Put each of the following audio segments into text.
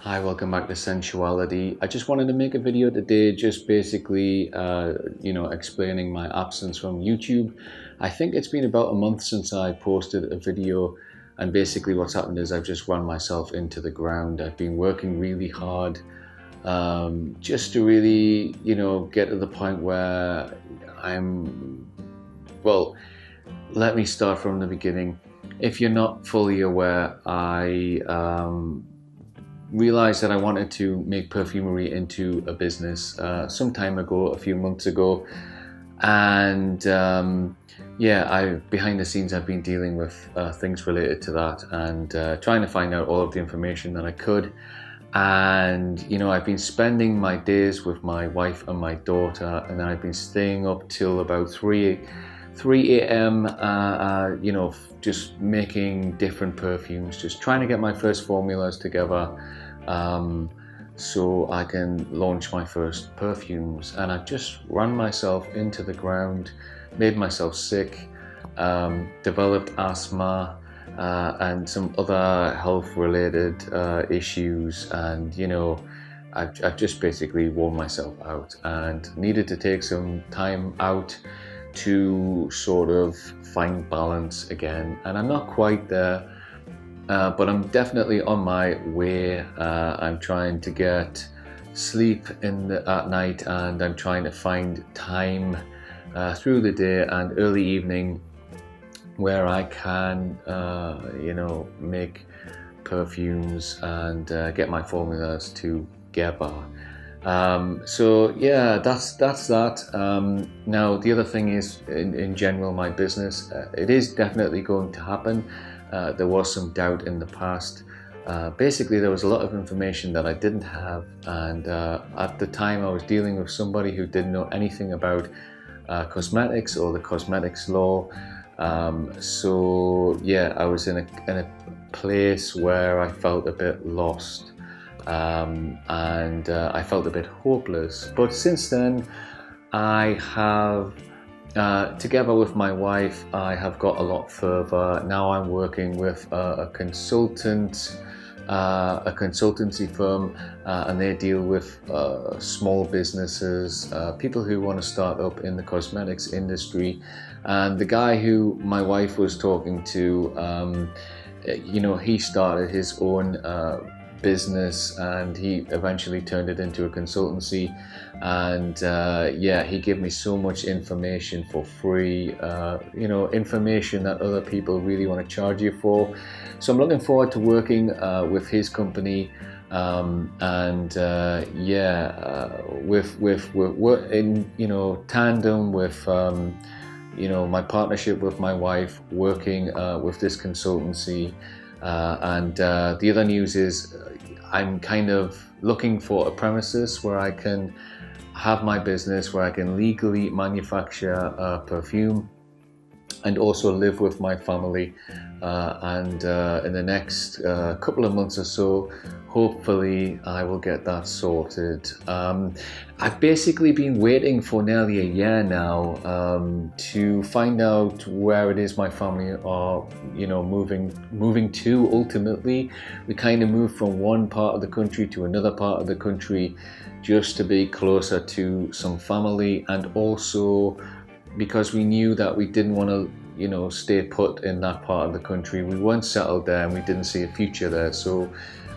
Hi, welcome back to Scentuality. I just wanted to make a video today, just basically, explaining my absence from YouTube. I think it's been about a month since I posted a video, and basically what's happened is I've just run myself into the ground. I've been working really hard, just to really, get to the point where well, let me start from the beginning. If you're not fully aware, I realized that I wanted to make perfumery into a business some time ago, a few months ago, and behind the scenes I've been dealing with things related to that and trying to find out all of the information that I could. And I've been spending my days with my wife and my daughter, and then I've been staying up till about 3 a.m. Just making different perfumes, just trying to get my first formulas together, so I can launch my first perfumes. And I've just run myself into the ground, made myself sick, developed asthma, and some other health-related issues, and I've just basically worn myself out and needed to take some time out to sort of find balance again. And I'm not quite there, but I'm definitely on my way. I'm trying to get sleep at night, and I'm trying to find time through the day and early evening where I can make perfumes and get my formulas together. So yeah, that's that. Now the other thing is, in general, my business, it is definitely going to happen. There was some doubt in the past. Basically, there was a lot of information that I didn't have, and at the time I was dealing with somebody who didn't know anything about cosmetics or the cosmetics law. So yeah, I was in a place where I felt a bit lost. And I felt a bit hopeless. But since then, I have, together with my wife, I have got a lot further. Now I'm working with a consultancy firm, and they deal with small businesses, people who want to start up in the cosmetics industry. And the guy who my wife was talking to, he started his own business, and he eventually turned it into a consultancy. And he gave me so much information for free, information that other people really want to charge you for. So I'm looking forward to working with his company, with in tandem with my partnership with my wife, working with this consultancy. The other news is I'm kind of looking for a premises where I can have my business, where I can legally manufacture perfume and also live with my family. In the next couple of months or so, hopefully I will get that sorted. I've basically been waiting for nearly a year now to find out where it is my family are moving to. Ultimately, we kind of moved from one part of the country to another part of the country just to be closer to some family, and also because we knew that we didn't want to stay put in that part of the country. We weren't settled there and we didn't see a future there, so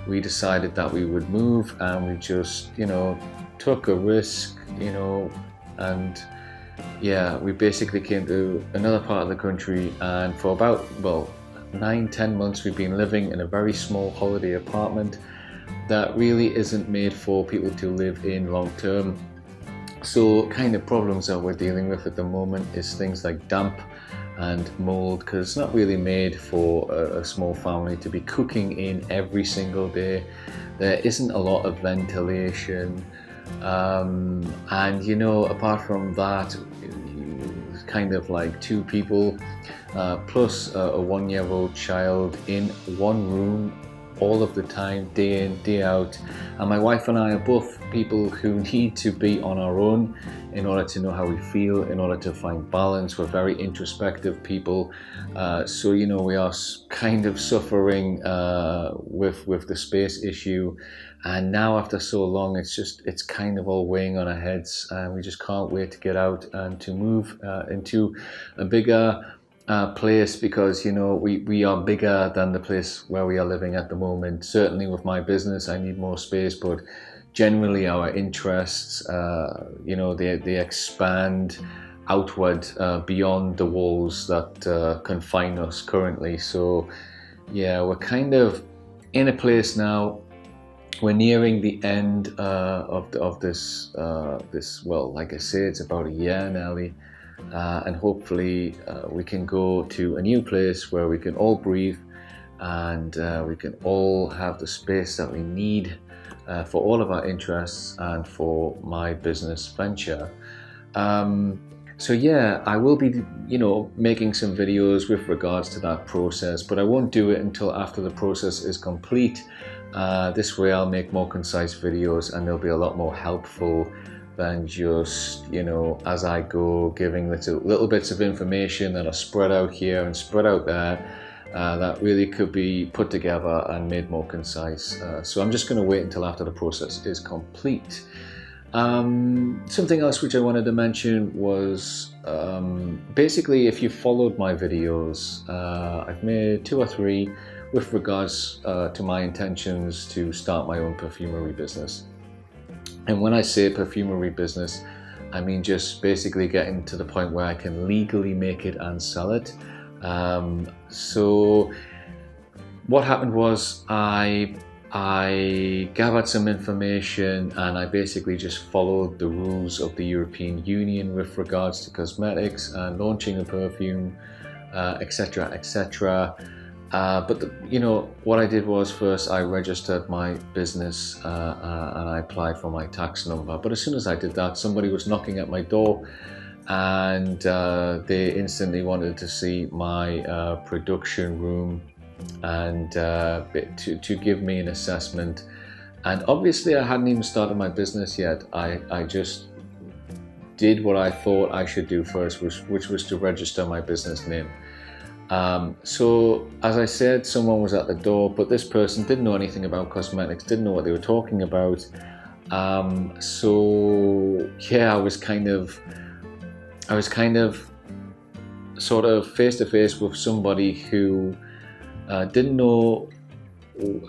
we decided that we would move, and we just took a risk, and we basically came to another part of the country. And for about 9-10 months we've been living in a very small holiday apartment that really isn't made for people to live in long term. So kind of problems that we're dealing with at the moment is things like damp and mold, because it's not really made for a small family to be cooking in every single day. There isn't a lot of ventilation, and apart from that, kind of like 2 people plus a 1-year-old child in one room all of the time, day in, day out. And my wife and I are both people who need to be on our own in order to know how we feel, in order to find balance. We're very introspective people. So, you know, we are kind of suffering with the space issue. And now after so long, it's kind of all weighing on our heads. And we just can't wait to get out and to move into a bigger place, because, you know, we are bigger than the place where we are living at the moment. Certainly with my business, I need more space, but generally our interests, you know, they expand outward beyond the walls that confine us currently. So yeah, we're kind of in a place now. We're nearing the end of this, well, like I say, it's about a year nearly. And hopefully we can go to a new place where we can all breathe, and we can all have the space that we need for all of our interests and for my business venture. So yeah, I will be, you know, making some videos with regards to that process, but I won't do it until after the process is complete. This way I'll make more concise videos, and they'll be a lot more helpful than just, you know, as I go, giving little bits of information that are spread out here and spread out there, that really could be put together and made more concise. So I'm just going to wait until after the process is complete. Something else which I wanted to mention was basically, if you followed my videos, I've made 2 or 3 with regards to my intentions to start my own perfumery business. And when I say perfumery business, I mean just basically getting to the point where I can legally make it and sell it. So what happened was I gathered some information, and I basically just followed the rules of the European Union with regards to cosmetics and launching a perfume, etc., etc. But you know, what I did was, first I registered my business and I applied for my tax number. But as soon as I did that, somebody was knocking at my door, and they instantly wanted to see my production room and to give me an assessment. And obviously I hadn't even started my business yet. I just did what I thought I should do first, which was to register my business name. So as I said, someone was at the door, but this person didn't know anything about cosmetics, didn't know what they were talking about. So yeah, I was kind of sort of face to face with somebody who didn't know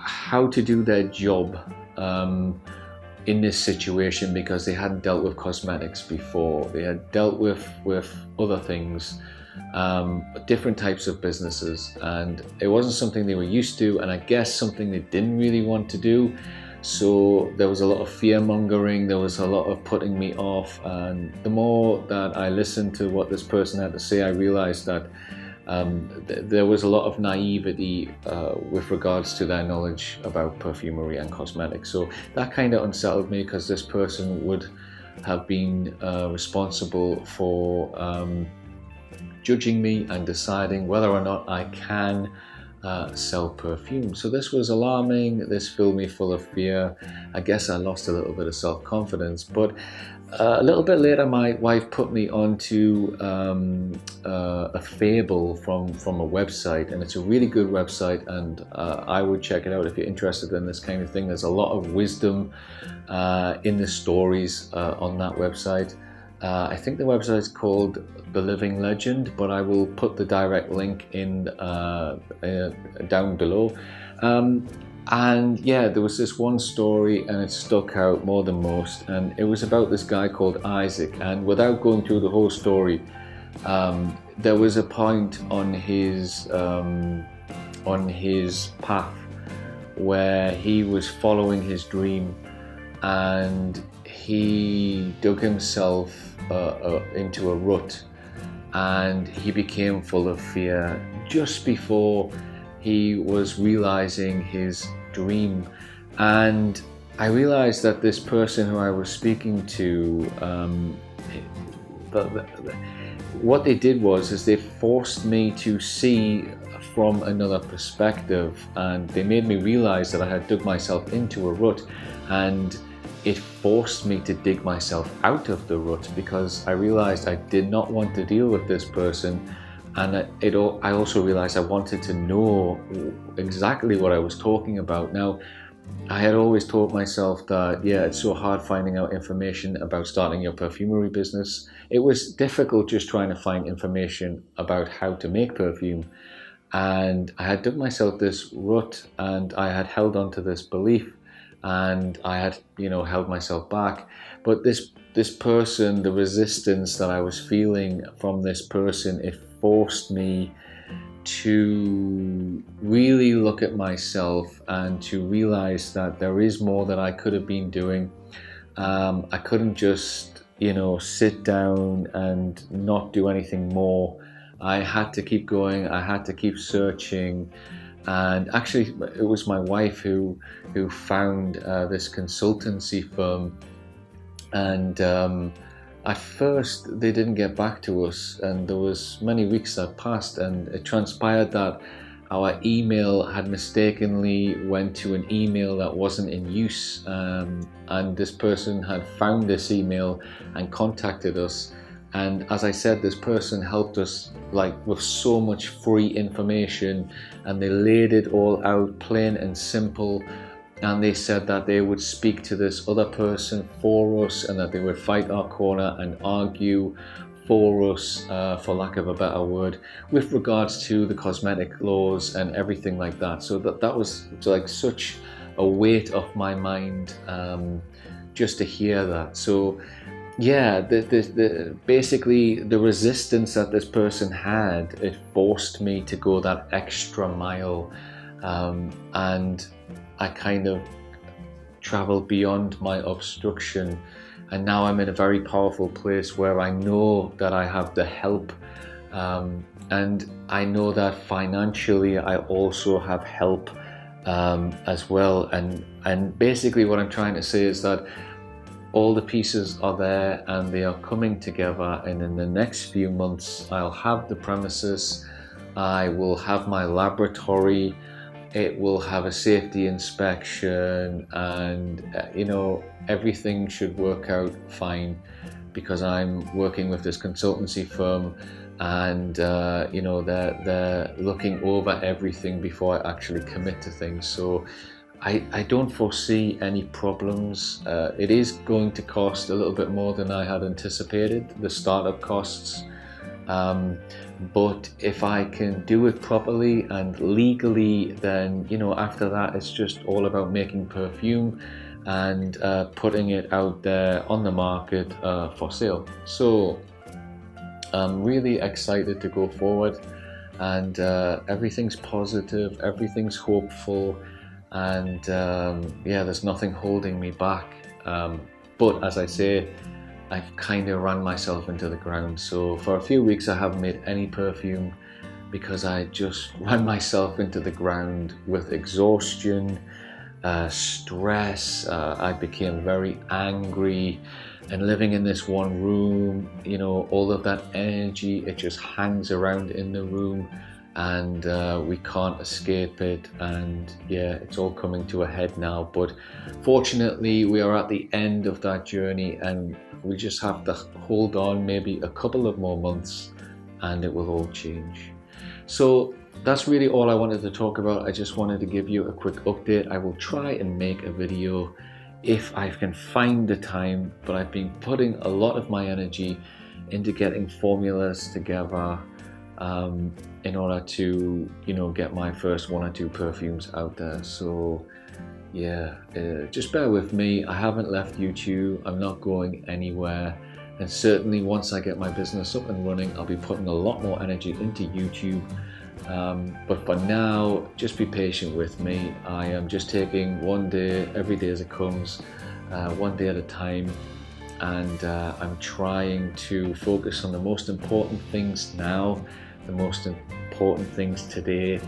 how to do their job in this situation, because they hadn't dealt with cosmetics before. They had dealt with other things, different types of businesses, and it wasn't something they were used to, and I guess something they didn't really want to do. So there was a lot of fear mongering, there was a lot of putting me off, and the more that I listened to what this person had to say, I realized that there was a lot of naivety with regards to their knowledge about perfumery and cosmetics. So that kind of unsettled me, because this person would have been responsible for judging me and deciding whether or not I can sell perfume. So this was alarming. This filled me full of fear. I guess I lost a little bit of self-confidence. But a little bit later, my wife put me onto a fable from a website, and it's a really good website, and I would check it out if you're interested in this kind of thing. There's a lot of wisdom in the stories on that website. I think the website is called The Living Legend, but I will put the direct link in down below. And yeah, there was this one story, and it stuck out more than most, and it was about this guy called Isaac. And without going through the whole story, there was a point on his path where he was following his dream, and he dug himself into a rut, and he became full of fear just before he was realizing his dream. And I realized that this person who I was speaking to, what they did is they forced me to see from another perspective, and they made me realize that I had dug myself into a rut, and it forced me to dig myself out of the rut, because I realized I did not want to deal with this person. And I also realized I wanted to know exactly what I was talking about. Now, I had always taught myself that, yeah, it's so hard finding out information about starting your perfumery business. It was difficult just trying to find information about how to make perfume. And I had dug myself this rut, and I had held on to this belief, and I had, held myself back. But this person, the resistance that I was feeling from this person, it forced me to really look at myself and to realize that there is more that I could have been doing. I couldn't just, sit down and not do anything more. I had to keep going. I had to keep searching. And actually, it was my wife who found this consultancy firm. And at first, they didn't get back to us, and there was many weeks that passed, and it transpired that our email had mistakenly went to an email that wasn't in use, and this person had found this email and contacted us. And as I said, this person helped us with so much free information, and they laid it all out plain and simple. And they said that they would speak to this other person for us, and that they would fight our corner and argue for us, for lack of a better word, with regards to the cosmetic laws and everything like that. So that was such a weight off my mind, just to hear that. So yeah, basically the resistance that this person had, it forced me to go that extra mile, and I kind of traveled beyond my obstruction, and now I'm in a very powerful place where I know that I have the help, and I know that financially I also have help as well. And basically what I'm trying to say is that all the pieces are there, and they are coming together, and in the next few months I'll have the premises, I will have my laboratory, it will have a safety inspection, and everything should work out fine, because I'm working with this consultancy firm, and they're looking over everything before I actually commit to things. So I don't foresee any problems. It is going to cost a little bit more than I had anticipated, the startup costs. But if I can do it properly and legally, then after that it's just all about making perfume and putting it out there on the market for sale. So I'm really excited to go forward, and everything's positive, everything's hopeful, and there's nothing holding me back. But as I say, I've kind of ran myself into the ground. So for a few weeks I haven't made any perfume, because I just ran myself into the ground with exhaustion, stress. I became very angry, and living in this one room, all of that energy, it just hangs around in the room, and we can't escape it. And yeah, it's all coming to a head now, but fortunately we are at the end of that journey, and we just have to hold on maybe a couple of more months, and it will all change. So that's really all I wanted to talk about. I just wanted to give you a quick update. I will try and make a video if I can find the time, but I've been putting a lot of my energy into getting formulas together, in order to get my first 1 or 2 perfumes out there. So yeah, just bear with me. I haven't left YouTube. I'm not going anywhere, and certainly once I get my business up and running, I'll be putting a lot more energy into YouTube. But for now, just be patient with me. I am just taking one day, every day as it comes, one day at a time, and I'm trying to focus on the most important things now, the most important things today,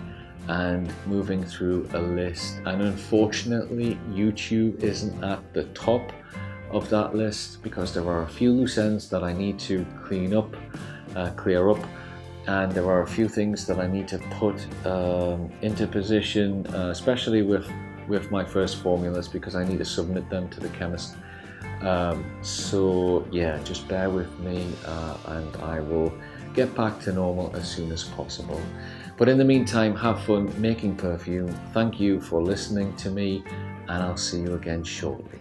and moving through a list. And unfortunately, YouTube isn't at the top of that list, because there are a few loose ends that I need to clean up, clear up. And there are a few things that I need to put into position, especially with my first formulas, because I need to submit them to the chemist. So yeah, just bear with me, and I will get back to normal as soon as possible. But in the meantime, have fun making perfume. Thank you for listening to me, and I'll see you again shortly.